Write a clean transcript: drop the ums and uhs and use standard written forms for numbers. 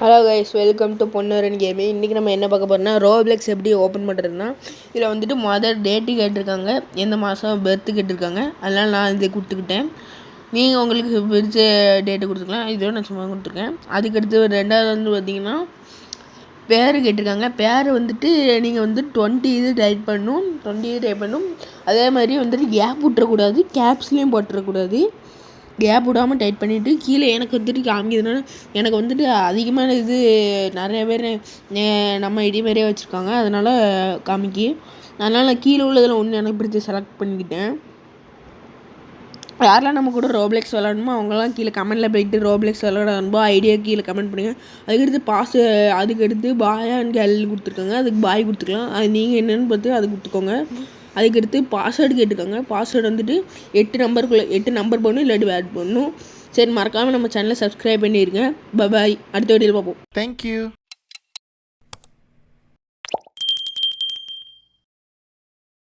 Hello guys, welcome to Ponnaran gaming. இன்றைக்கி நம்ம என்ன பார்க்க போகிறோம்னா, ரோப்ளெக்ஸ் எப்படி ஓப்பன் பண்ணுறதுன்னா, இதில் வந்துட்டு டேட்டு கேட்டிருக்காங்க, எந்த மாதம் பர்த்து கேட்டிருக்காங்க. அதனால் நான் இதை கொடுத்துக்கிட்டேன். நீங்கள் உங்களுக்கு பிடிச்ச டேட்டு கொடுத்துக்கலாம். இதோட நான் சும்மா கொடுத்துருக்கேன். அதுக்கடுத்து ரெண்டாவது வந்து பார்த்திங்கன்னா, பேர் கேட்டிருக்காங்க. பேர் வந்துட்டு நீங்கள் வந்து 20 இது டைப் பண்ணணும். அதே மாதிரி வந்துட்டு கேப் விட்டுறக்கூடாது, கேப்ஸ்லேயும் போட்டுறக்கூடாது. கேப் விடாமல் டைட் பண்ணிவிட்டு கீழே எனக்கு வந்துட்டு காமிக்கிறதுனால எனக்கு வந்துட்டு அதிகமான இது நிறைய பேர் நம்ம ஐடி மாதிரியே வச்சுருக்காங்க, அதனால் அதனால் நான் கீழே உள்ளதில் ஒன்று எனக்கு பிடிச்சி செலக்ட் பண்ணிக்கிட்டேன். யாரெல்லாம் நம்ம கூட ரோப்ளெக்ஸ் விளாடணுமோ அவங்களாம் கீழே கமெண்ட்டில் போய்ட்டு ரோப்ளெக்ஸ் விளாடணும்போ ஐடியா கீழே கமெண்ட் பண்ணுங்கள். அதுக்கடுத்து பாயா அண்ட் கேர்ள் கொடுத்துருக்காங்க, அதுக்கு பாய் கொடுத்துக்கலாம். அது நீங்கள் என்னென்னு பார்த்து அது கொடுத்துக்கோங்க. அதுக்கடுத்து பாஸ்வேர்டு கேட்டுக்கோங்க. பாஸ்வேர்டு வந்துட்டு 8 நம்பர் போடணும், இல்லாட்டி ஆட் பண்ணணும். சரி, மறக்காமல் நம்ம சேனலை சப்ஸ்கிரைப் பண்ணிடுங்க. பாய், அடுத்த வீடியோவில் பார்ப்போம். தேங்க்யூ.